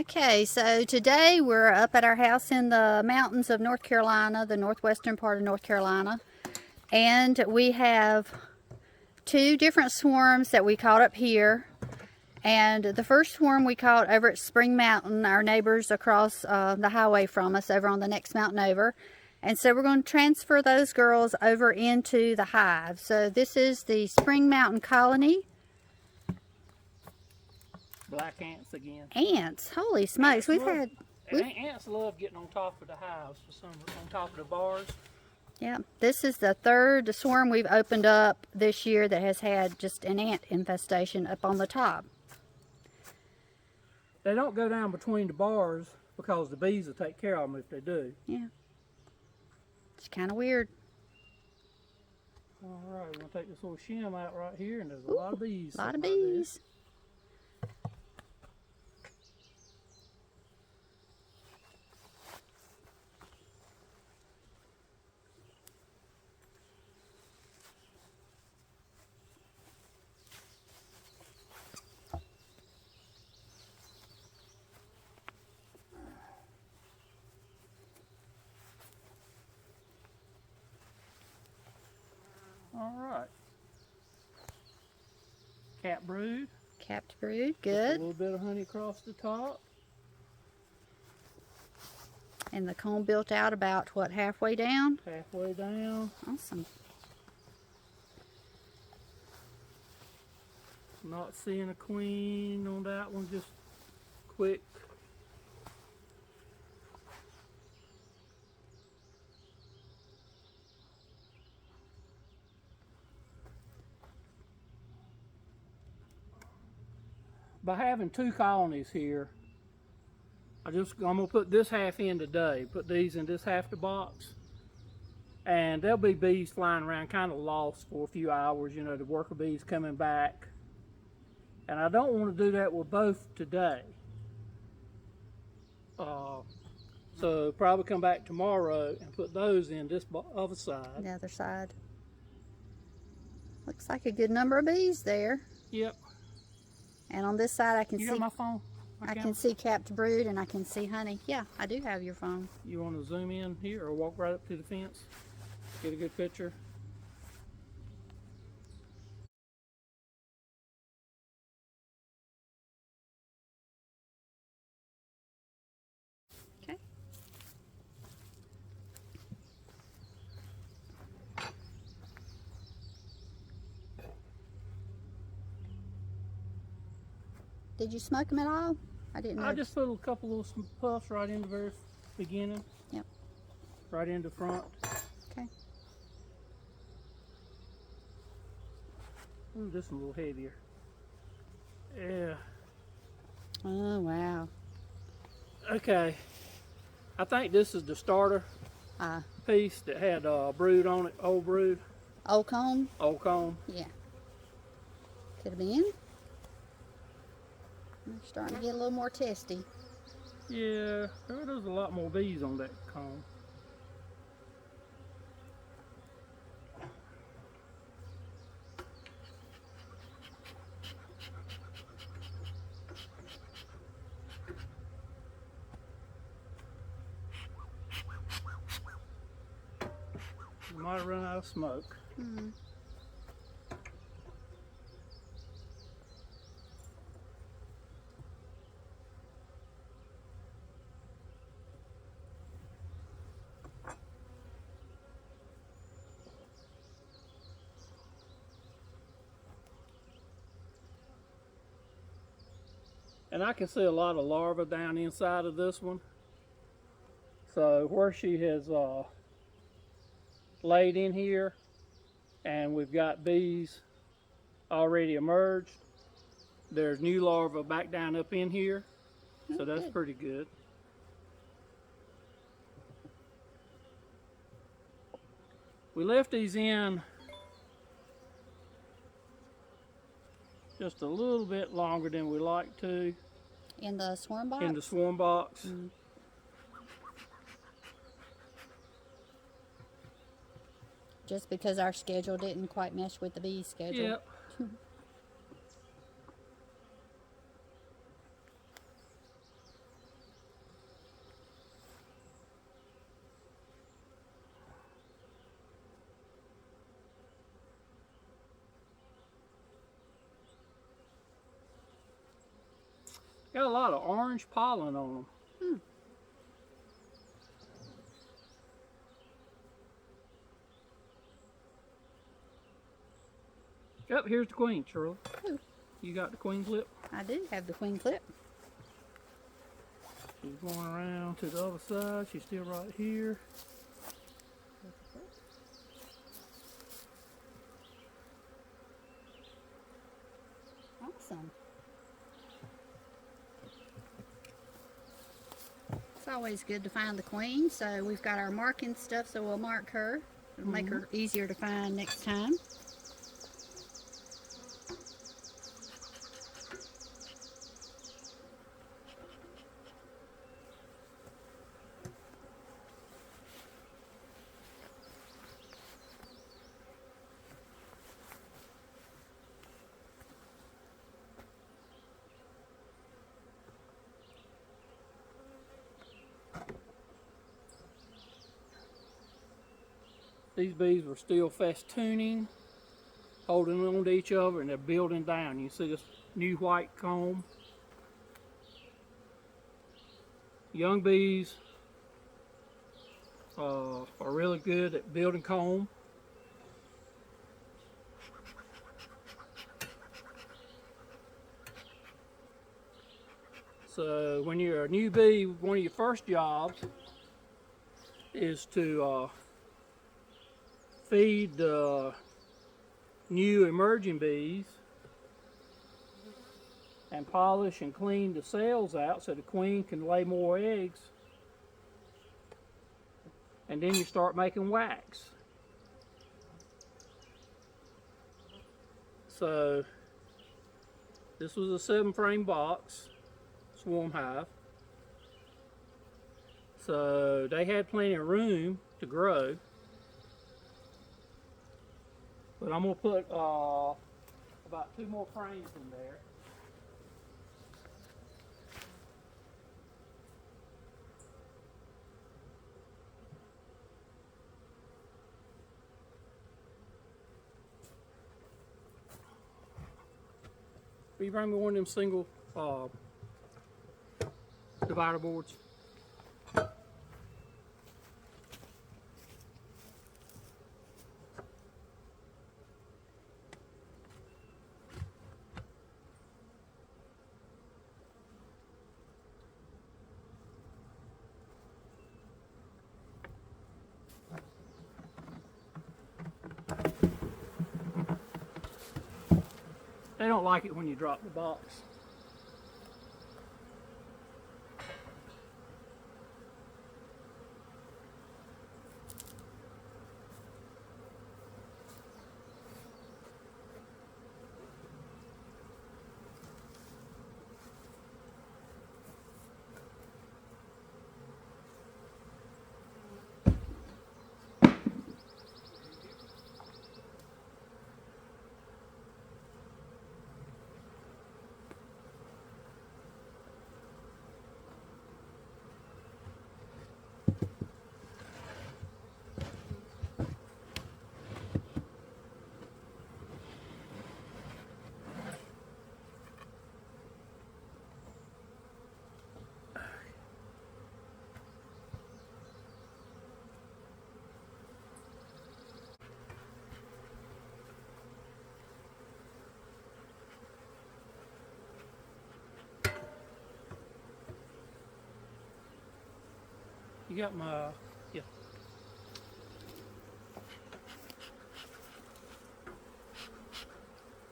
Okay, so today we're up at our house in the mountains of North Carolina, the northwestern part of North Carolina, and we have two different swarms that we caught up here. And the first swarm we caught over at Spring Mountain, our neighbors across the highway from us, over on the next mountain over. And so we're going to transfer those girls over into the hive. So this is the Spring Mountain colony. Black ants again. Ants, holy smokes! Ants love getting on top of the hives, on top of the bars. Yeah, this is the third swarm we've opened up this year that has had just an ant infestation up on the top. They don't go down between the bars because the bees will take care of them if they do. Yeah, it's kind of weird. All right, we're gonna take this little shim out right here, and there's a lot of bees. A lot of bees. All right. Cap brood. Capped brood, Just good. a little bit of honey across the top. And the comb built out about, what, halfway down? Halfway down. Awesome. Not seeing a queen on that one, just quick. By having two colonies here, I'm gonna put this half in today, put these in this half the box, and there'll be bees flying around kind of lost for a few hours, you know, the worker bees coming back. And I don't want to do that with both today. So probably come back tomorrow and put those in this other side. The other side. Looks like a good number of bees there. Yep. And on this side I can You see got my phone? I can see capped brood and I can see honey. Yeah, I do have your phone. You want to zoom in here or walk right up to the fence? Get a good picture. Okay. Did you smoke them at all? I didn't know. I just put a couple little puffs right in the very beginning. Yep. Right in the front. Okay. Ooh, this one a little heavier. Yeah. Oh, wow. Okay. I think this is the starter piece that had brood on it, old brood. Old comb? Old comb. Yeah. Could have been. They're starting to get a little more testy. Yeah, there's a lot more bees on that comb. You might run out of smoke. Mm-hmm. And I can see a lot of larvae down inside of this one. So where she has laid in here and we've got bees already emerged, there's new larvae back down up in here. So that's pretty good. We left these in just a little bit longer than we like to. In the swarm box? In the swarm box. Mm. Just because our schedule didn't quite mesh with the bee schedule. Yep. Got a lot of orange pollen on them. Yep, here's the queen, Shirley. Ooh. You got the queen clip? I do have the queen clip. She's going around to the other side. She's still right here. Awesome. It's always good to find the queen, so we've got our marking stuff, so we'll mark her. It'll make her easier to find next time. These bees were still festooning, holding on to each other, and they're building down. You see this new white comb. Young bees are really good at building comb. So when you're a new bee, one of your first jobs is to feed the new emerging bees and polish and clean the cells out so the queen can lay more eggs, and then you start making wax. So this was a 7-frame box swarm hive, so they had plenty of room to grow. But I'm going to put about 2 more frames in there. Will you bring me one of them single divider boards? They don't like it when you drop the box. You got my, yeah.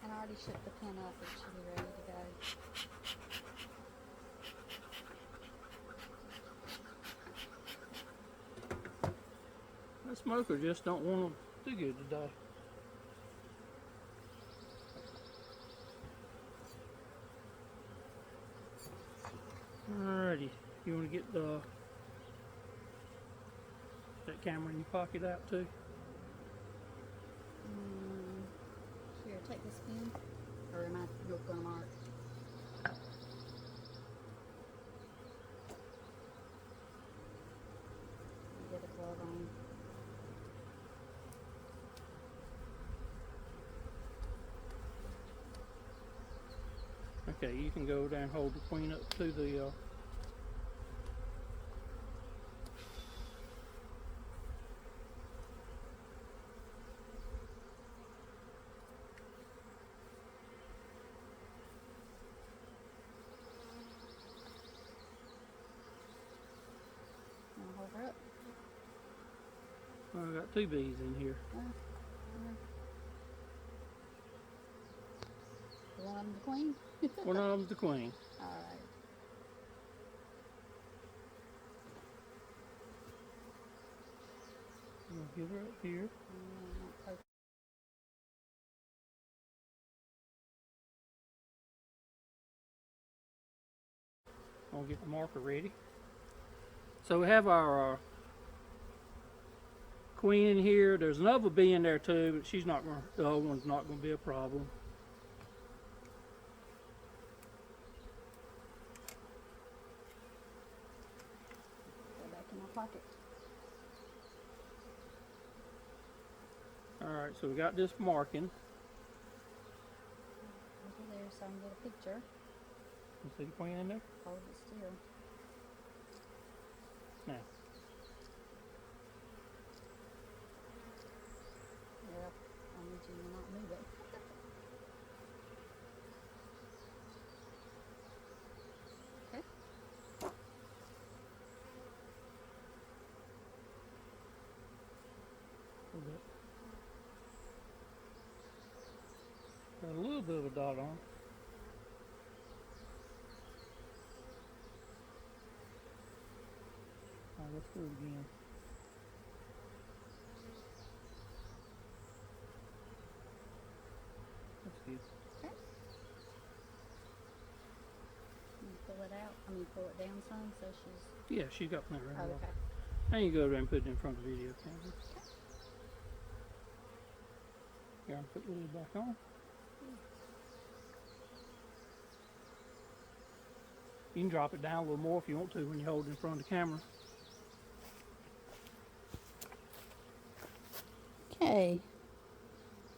And I already shook the pin up. It should be ready to go. That smoker just don't want to do good today. Alrighty, you want to get that camera in your pocket out too? Here, take this pin. Or am I going to mark? Get a glove on. Okay, you can go there and hold the queen up to the I'll hold her up. well, I got 2 bees in here. One of them the queen? One of them's the queen. Alright. I'm gonna get her up here. I'll get the marker ready. So we have our queen in here. There's another bee in there too, but she's not going. The other one's not going to be a problem. Go back in my pocket. All right, so we got this marking. Over there so I can get a picture. You see the queen in there? Hold it still. Now. Yep. I need you to not move it. Okay. Got a little bit of a dot on. All right, let's do it again. That's good. Okay. You pull it out. I mean, pull it down some so she's. Yeah, she got plenty right Oh, okay. Now you go there and put it in front of the video camera. Here, I'll put the lid back on. You can drop it down a little more if you want to when you hold it in front of the camera. Okay.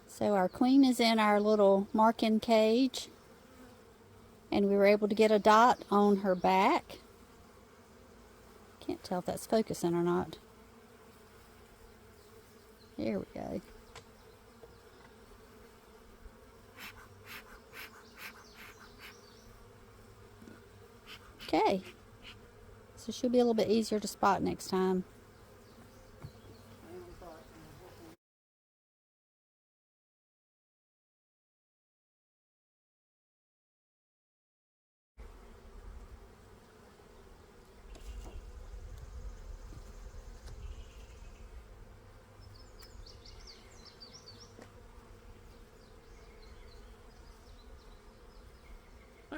So our queen is in our little marking cage. And we were able to get a dot on her back. Can't tell if that's focusing or not. There we go. Okay. So she'll be a little bit easier to spot next time.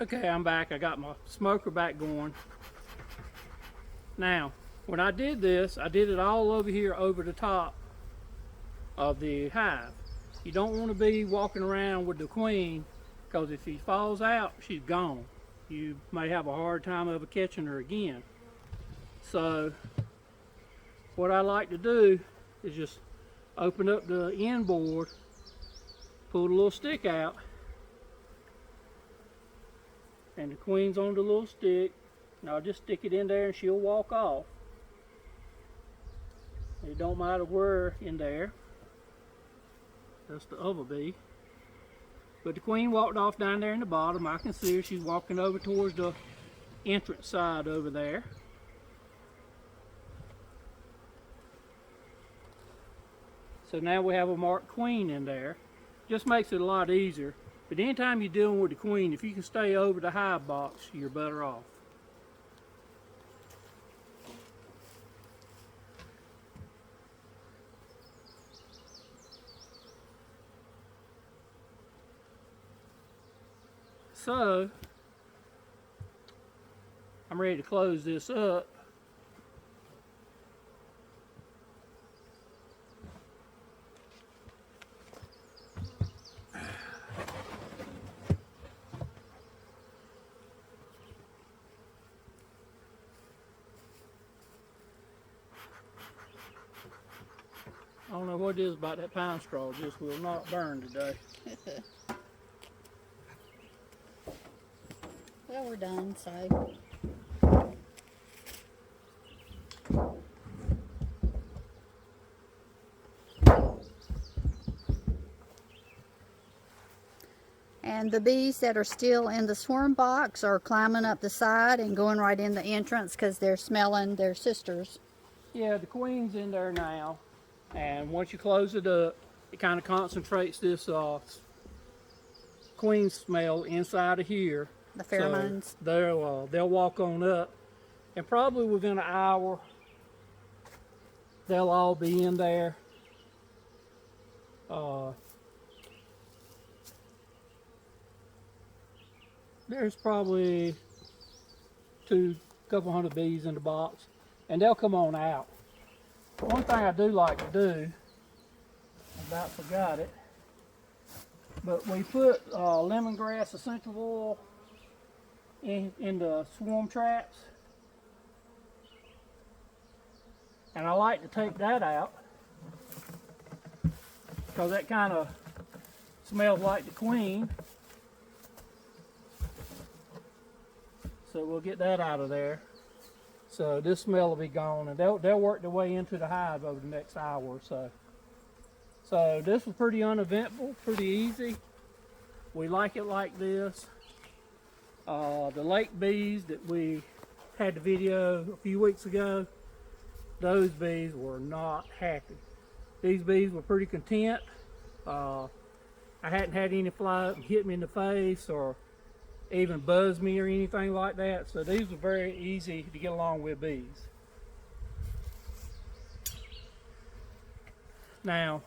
Okay, I'm back. I got my smoker back going. Now, when I did this, I did it all over here over the top of the hive. You don't want to be walking around with the queen, because if she falls out, she's gone. You may have a hard time of catching her again. So, what I like to do is just open up the end board, pull the little stick out, and the queen's on the little stick, and I'll just stick it in there and she'll walk off. It don't matter where in there. That's the other bee. But the queen walked off down there in the bottom. I can see her. She's walking over towards the entrance side over there. So now we have a marked queen in there. Just makes it a lot easier. But anytime you're dealing with the queen, if you can stay over the hive box, you're better off. So, I'm ready to close this up. I don't know what it is about that pine straw, just will not burn today. we're done, so. And the bees that are still in the swarm box are climbing up the side and going right in the entrance because they're smelling their sisters. Yeah, the queen's in there now, and once you close it up, it kind of concentrates this queen smell inside of here. The pheromones. So they'll walk on up, and probably within an hour, they'll all be in there. There's probably couple hundred bees in the box, and they'll come on out. One thing I do like to do, I about forgot it, but we put lemongrass essential oil in the swarm traps, and I like to take that out because that kind of smells like the queen. So we'll get that out of there. So this smell will be gone, and they'll work their way into the hive over the next hour or so. So this was pretty uneventful, pretty easy. We like it like this. The lake bees that we had the video a few weeks ago, those bees were not happy. These bees were pretty content. I hadn't had any fly hit me in the face or even buzz me or anything like that. So these were very easy to get along with bees. Now,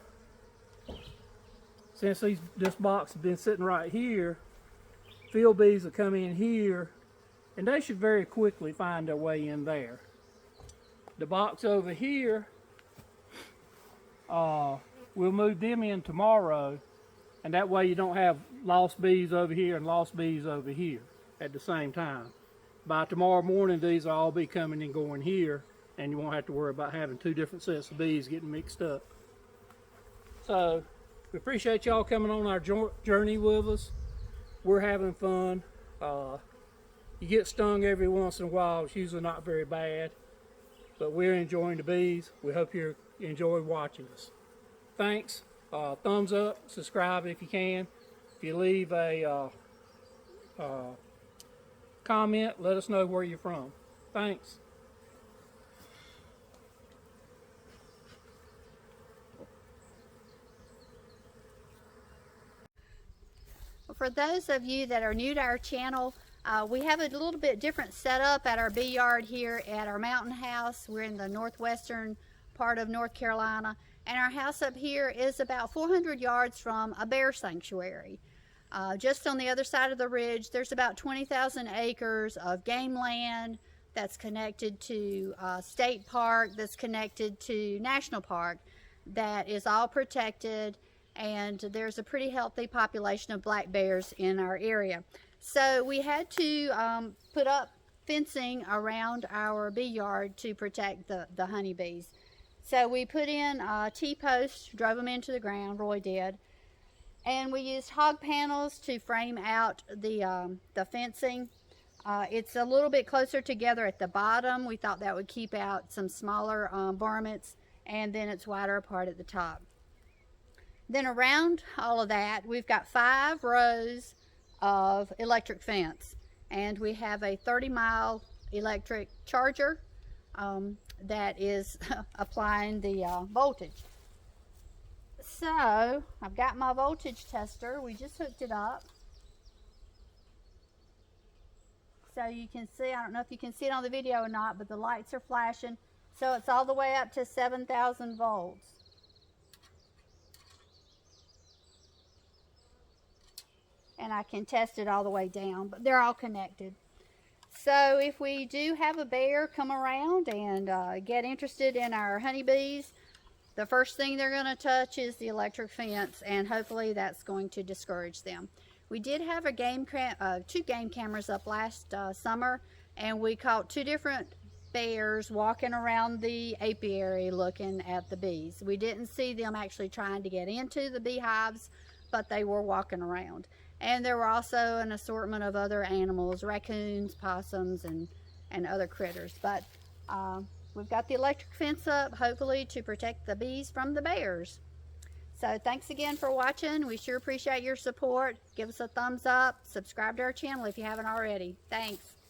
since this box has been sitting right here, field bees will come in here and they should very quickly find their way in there. The box over here, we'll move them in tomorrow, and that way you don't have lost bees over here and lost bees over here at the same time. By tomorrow morning, these will all be coming and going here, and you won't have to worry about having two different sets of bees getting mixed up. So we appreciate y'all coming on our journey with us. We're having fun. You get stung every once in a while. It's usually not very bad, but we're enjoying the bees. We hope you enjoy watching us. Thanks. Thumbs up, subscribe if you can. If you leave a comment, let us know where you're from. Thanks. For those of you that are new to our channel, we have a little bit different setup at our bee yard here at our mountain house. We're in the northwestern part of North Carolina, and our house up here is about 400 yards from a bear sanctuary. Just on the other side of the ridge, there's about 20,000 acres of game land that's connected to state park, that's connected to national park, that is all protected, and there's a pretty healthy population of black bears in our area. So we had to put up fencing around our bee yard to protect the honeybees. So we put in T-posts, drove them into the ground, Roy did, and we used hog panels to frame out the fencing. It's a little bit closer together at the bottom. We thought that would keep out some smaller varmints, and then it's wider apart at the top. Then around all of that, we've got 5 rows of electric fence, and we have a 30-mile electric charger that is applying the voltage. So I've got my voltage tester. We just hooked it up. So you can see, I don't know if you can see it on the video or not, but the lights are flashing. So it's all the way up to 7,000 volts. And I can test it all the way down, but they're all connected. So if we do have a bear come around and get interested in our honeybees, the first thing they're going to touch is the electric fence, and hopefully that's going to discourage them. We did have a two game cameras up last summer, and we caught 2 different bears walking around the apiary looking at the bees. We didn't see them actually trying to get into the beehives, but they were walking around. And there were also an assortment of other animals, raccoons, possums, and other critters. But we've got the electric fence up, hopefully to protect the bees from the bears. So thanks again for watching. We sure appreciate your support. Give us a thumbs up. Subscribe to our channel if you haven't already. Thanks.